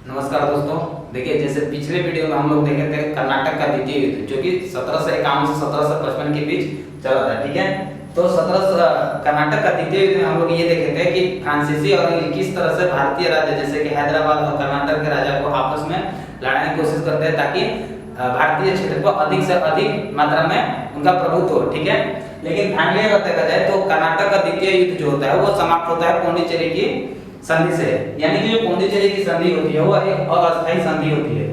नमस्कार दोस्तों। देखिए, जैसे पिछले वीडियो में हम लोग देखे थे कर्नाटक का द्वितीय युद्ध जो कि 1751 से 1755 के बीच चला था। ठीक है, तो कर्नाटक का द्वितीय युद्ध में हम लोग ये देखे थे कि फ्रांसीसी और किस तरह से भारतीय राज्य जैसे कि हैदराबाद और कर्नाटक के राजा को आपस में लड़ाने की कोशिश करते हैं ताकि भारतीय क्षेत्र पर अधिक से अधिक मात्रा में उनका प्रभुत्व हो। ठीक है, लेकिन फाइनली अगर देखा जाए तो कर्नाटक का द्वितीय युद्ध जो होता है वो समाप्त होता है पौंडीचेरी की संधि से। यानी कि जो पौंडीचेरी की संधि होती है वो एक अस्थायी संधि होती है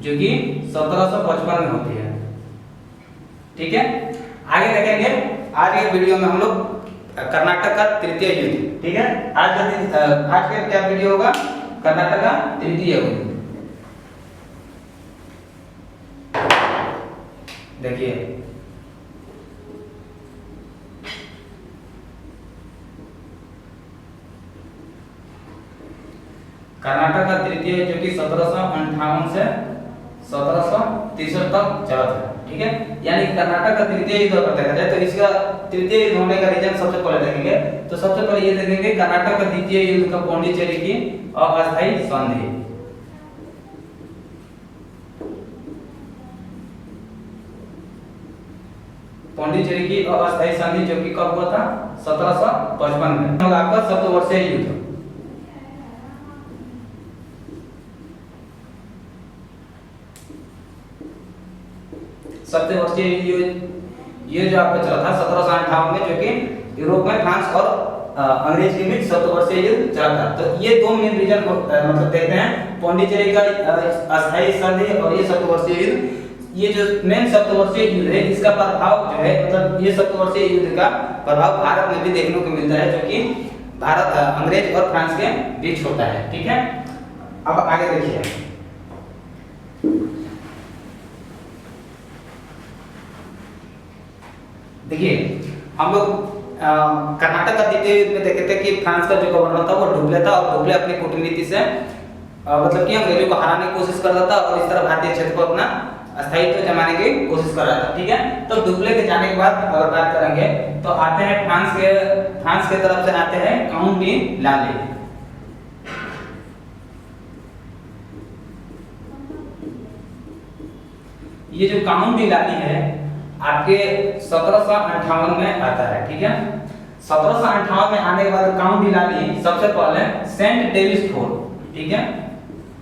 जो कि 1755 में होती है। ठीक है, आगे देखेंगे आज के वीडियो में हम लोग कर्नाटक का तृतीय युद्ध। ठीक है, आज का क्या वीडियो होगा? कर्नाटक का तृतीय युद्ध। देखिए, कर्नाटक का तृतीय जो कि 1758 से 1763 तक चला था। ठीक है, यानी कर्नाटक का तृतीय युद्ध अगर देखा जाए तो इसका तृतीय युद्ध होने का रीजन सबसे पहले देखेंगे। तो सबसे पहले ये देखेंगे कर्नाटक का द्वितीय युद्ध का पौंडीचेरी की अस्थायी संधि। पौंडीचेरी की अस्थायी संधि जो कि कब हुआ था? 1755 में। आपका सप्तवर्षीय युद्ध। ये जो आपका चला था 1758 में, जो कि यूरोप में फ्रांस और अंग्रेज के बीच सप्तवर्षीय युद्ध चला था। तो ये दो मेन रीजन मतलब देखते हैं, पौंडीचेरी का अस्थायी संधि और ये सप्तवर्षीय युद्ध। ये जो मेन सप्तवर्षीय युद्ध है इसका प्रभाव जो है मतलब ये सप्तवर्षीय युद्ध का प्रभाव भारत में भी देखने को मिलता है, जो कि भारत अंग्रेज और फ्रांस के बीच होता है। ठीक है, अब आगे देखिए। देखिए, हम लोग कर्नाटक का द्वितीय युद्ध में देखे थे कि फ्रांस का जो गवर्नर था वो डुप्ले था और डुप्ले अपनी कूटनीति से मतलब कि अंग्रेजों को हराने की कोशिश कर रहा था और इस तरह भारतीय क्षेत्र को अपना स्थायित्व जमाने की कोशिश कर रहा था। ठीक है, तो डुप्ले के जाने के बाद अगर बात करेंगे तो आते हैं फ्रांस के तरफ से आते हैं काउंट डी लाली। ये जो काउंट डी लाली है आपके 1758 में आता है। ठीक है, 1758 में आने के बाद काउंट डी लाली सबसे पहले सेंट डेविस फोर्ट। ठीक है,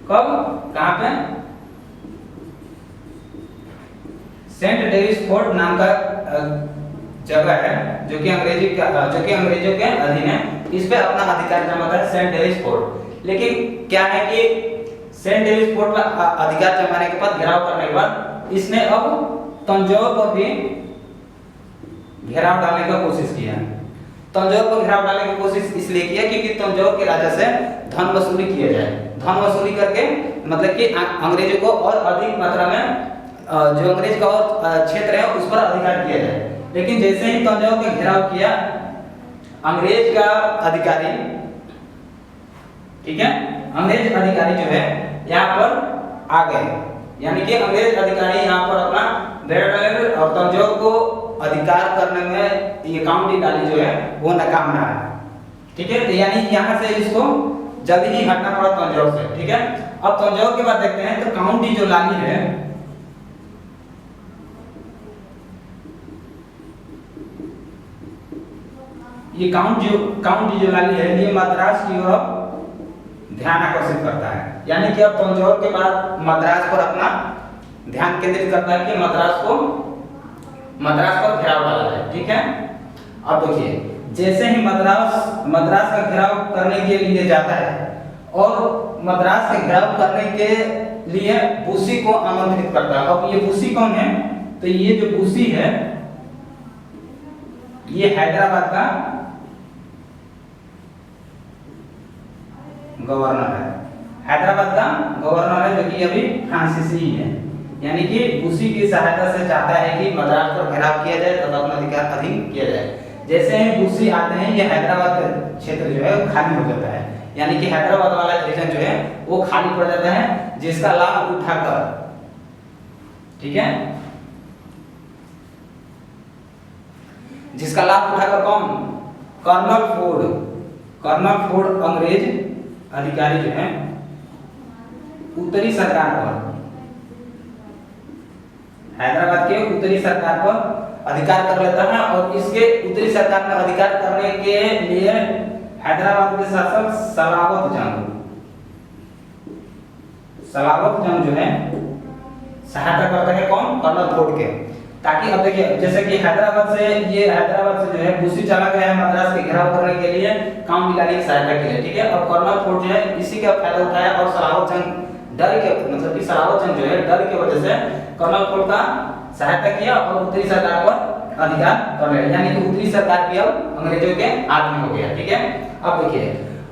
कब कहां पे? सेंट डेविस फोर्ट नाम का जगह है जो कि अंग्रेजों के अधीन है। इस पे अपना अधिकार जमाता है सेंट डेविस फोर्ट। लेकिन क्या है कि सेंट डेविस फोर्ट पर अधिकार जमाने के बाद, घेराव करने के बाद, इसने अब तंजौर पर भी घेराव डालने का कोशिश किया। तंजौर पर घेराव डालने की कोशिश इसलिए किया क्योंकि तंजौर के राजा से धन वसूली किया जाए। धन वसूली करके मतलब कि अंग्रेजों को और अधिक मात्रा में जो अंग्रेज का और क्षेत्र है उस पर अधिकार किया जाए। लेकिन जैसे ही तंजौर का घेराव किया, अंग्रेज का अधिकारी, ठीक है, अंग्रेज अधिकारी जो है यहाँ पर आ गए। यानी कि अंग्रेज अधिकारी यहाँ पर अपना बेड़ा डाले और तंजौर को अधिकार करने में ये काउंट डी लाली जो है वो नाकाम रहा है। ठीक है, तो यानी यहाँ से इसको जल्दी ही हटना पड़ा तंजौर से। ठीक है, अब तंजौर के बाद देखते हैं तो काउंट डी जो लाली है, ये काउंट डी जो लाली है ये मद्रास की ओर ध्यान आकर्षित करता है। यानी कि अब तंजौर के बाद मद्रास पर अपना ध्यान केंद्रित करता है कि मद्रास पर घेराव डाला जाए। ठीक है, अब देखिए, जैसे ही मद्रास का घेराव करने के लिए जाता है और मद्रास का घेराव करने के लिए बुशी को आमंत्रित करता है। अब ये बुशी कौन है? तो ये जो बुशी है ये हैदराबाद का गवर्नर है। हैदराबाद का गवर्नर है जो कि अभी फ्रांसीसी ही है। यानी कि बुशी की सहायता से चाहता है कि मद्रास पर घेराव किया जाए तथा अपना अधिकार अधीन किया जाए। जैसे ही बुशी आते हैं ये हैदराबाद का क्षेत्र जो है वो खाली हो जाता है। यानी कि हैदराबाद वाला रीजन जो है वो खाली पड़ जाता है, जिसका लाभ उठाकर, ठीक है, जिसका लाभ उठाकर कौन? कर्नल फोर्ड अंग्रेज अधिकारी जो हैं उत्तरी सरकार पर, हैदराबाद के उत्तरी सरकार पर अधिकार कर लेता है। और इसके उत्तरी सरकार पर अधिकार करने के लिए हैदराबाद के शासक सलावत जंग जो है सहायता करते हैं कौन, कर्नल फोर्ड के। ताकि अब देखिए जैसे कि हैदराबाद से जो है बुशी चला गया है मद्रास के घेराव करने के लिए काउंट बिलाली की सहायता के लिए, ठीक है। और कर्नल फोर्ड जो है इसी का फायदा उठाया और सलावत जंग डर के मतलब कि सलावत जंग जो है डर की वजह से कर्नल फोर्ड का सहायता किया और उत्तरी सरकार पर अधिकार कर लिया, यानी कि उत्तरी सरकार भी अब अंग्रेजों के हाथ में हो गया, ठीक है। अब देखिए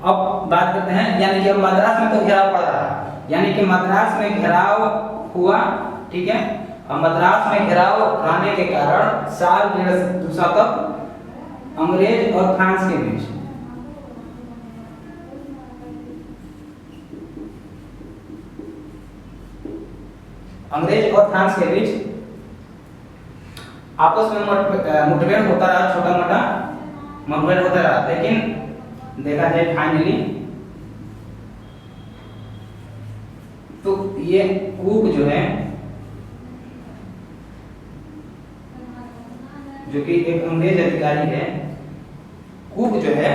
अब बात करते हैं, यानी कि अब मद्रास में तो घेराव पड़ रहा है, यानी कि मद्रास में घेराव हुआ, ठीक है। और मद्रास में घेराव रहने के कारण साल 150 तक अंग्रेज और फ्रांस के बीच आपस में मुठभेड़ होता रहा, छोटा मोटा मुठभेड़ होता रहा। लेकिन देखा जाए फाइनली तो ये कूक जो है, जो कि एक अंग्रेज अधिकारी है, कूक जो है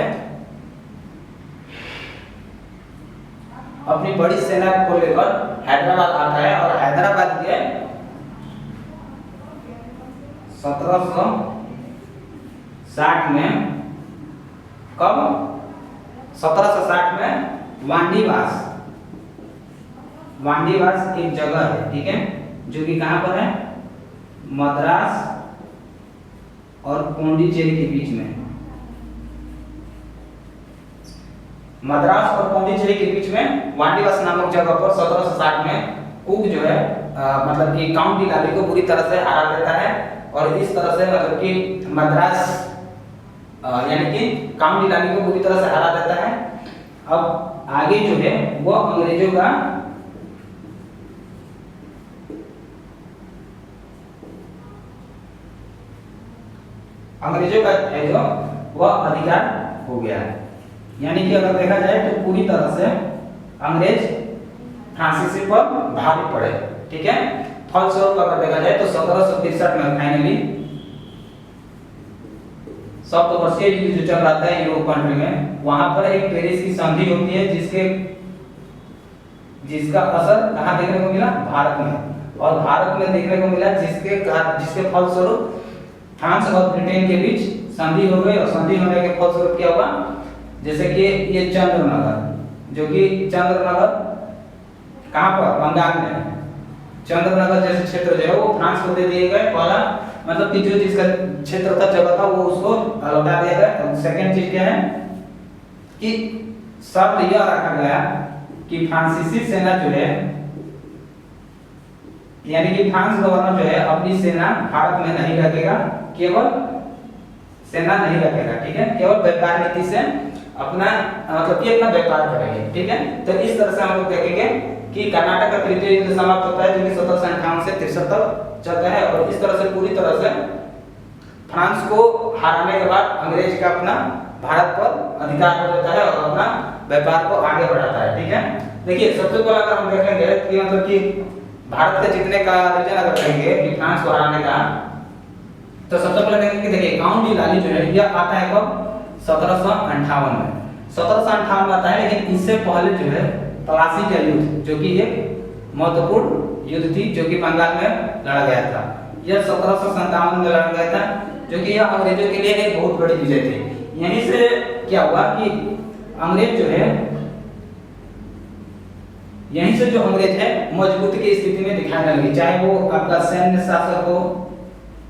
अपनी बड़ी सेना को लेकर हैदराबाद आता है और हैदराबाद के 1760 में कब 1760 में वांडीवास एक जगह है, ठीक है, जो कि कहां पर है, मद्रास और पौंडीचेरी के बीच में। मद्रास और पौंडीचेरी के बीच में वांडीवास नामक जगह पर 1760 में कूक जो है मतलब कि काउंट बिलाली को पूरी तरह से हरा देता है। और इस तरह से मतलब कि मद्रास यानी कि काउंट बिलाली को पूरी तरह से हरा देता है। अब आगे जो है वो अंग्रेजों का है जो वह अधिकार हो गया है, यानी कि अगर देखा जाए तो पूरी तरह से अंग्रेज फ्रांसीसी पर भारी पड़े, ठीक है। फलस्वरूप अगर देखा जाए तो 1763 में फाइनली सप्तवर्षीय युद्ध जो चल रहा था यूरोप कंट्री में, वहां पर एक पेरिस की संधि होती है जिसका असर कहां देखने को मिला, भारत में। और भारत में देखने को मिला जिसके फलस्वरूप फ्रांस और ब्रिटेन के बीच संधि हो गई। और संधि होने के फलस्वरूप क्या हुआ, जैसे कि ये चंद्रनगर, जो कि चंद्रनगर कहां पर, बंगाल में, चंद्रनगर जैसे क्षेत्र जो है वो फ्रांस को दे दिए गए। पहला मतलब कि जो जिसका क्षेत्र था, जगह था, वो उसको लौटा दिया गया। सेकंड चीज क्या है कि शर्त यह रखा गया कि फ्रांसीसी सेना जो है, यानी कि फ्रांस गवर्नर जो है अपनी सेना भारत में नहीं रखेगा, केवल सेना नहीं रखेगा, ठीक है, केवल व्यापार नीति से अपना मतलब कि अपना व्यापार करेंगे, ठीक है। तो इस तरह से हम लोग देखेंगे कि कर्नाटक का तृतीय युद्ध समाप्त होता है, जो कि 1758 से 63 तक चलता है। और इस तरह से पूरी तरह से फ्रांस को हराने के बाद अंग्रेज का अपना भारत पर अधिकार हो जाता है और अपना व्यापार को आगे बढ़ाता है, ठीक है। देखिए सबसे पहले अगर हम देखेंगे कि मतलब कि भारत के जीतने का रीजन अगर कहेंगे कि फ्रांस को हराने का, तो सबसे पहले देखेंगे कि देखिए काउंट बिलाली जो है यह आता है कब, 1758 में। 1758 में आता है, लेकिन इससे पहले जो है प्लासी का युद्ध, जो कि एक महत्वपूर्ण युद्ध थी, जो कि बंगाल में लड़ा गया था। यह 1757 में लड़ा गया था, जो कि यह अंग्रेजों के लिए एक बहुत बड़ी विजय थी। यहीं से क्या हुआ कि अंग्रेज जो है, यहीं से जो अंग्रेज है मजबूती की स्थिति में दिखाने लगे, चाहे वो आपका सैन्य शासक हो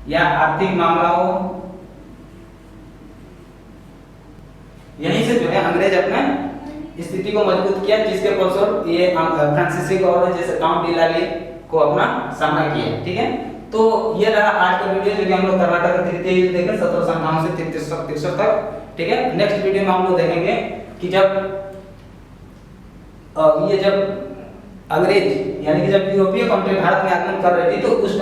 या आर्थिक मामला हो। यहीं से जो है अंग्रेज अपने स्थिति को मजबूत किया, जिसके फलस्वरूप ये फ्रांसीसी गवर्नर जैसे काउंट बिलाली को अपना सामना किया, ठीक है। तो ये रहा आज का वीडियो, जो कि हम लोग कर्नाटक का तृतीय युद्ध देखें 1758 से 63 तक, ठीक है। नेक्स्ट वीडियो में हम लोग देखेंगे कि जब अंग्रेज यानी कि जब यूरोपीय कंट्री भारत में आक्रमण कर रही थी, तो उस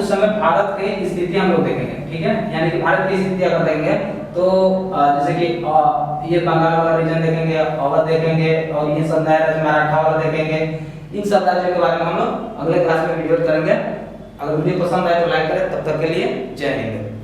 समय भारत की स्थिति हम लोग देखेंगे, ठीक है। यानी कि भारत की स्थिति अगर देखेंगे तो जैसे कि ये बंगाल वाला रीजन देखेंगे, अवध देखेंगे, और ये संधाय मराठा वाला देखेंगे, इन सब राज्यों के बारे में हम लोग अगले क्लास में वीडियो करेंगे। अगर वीडियो पसंद आए तो लाइक करें। तब तक के लिए जय हिंद।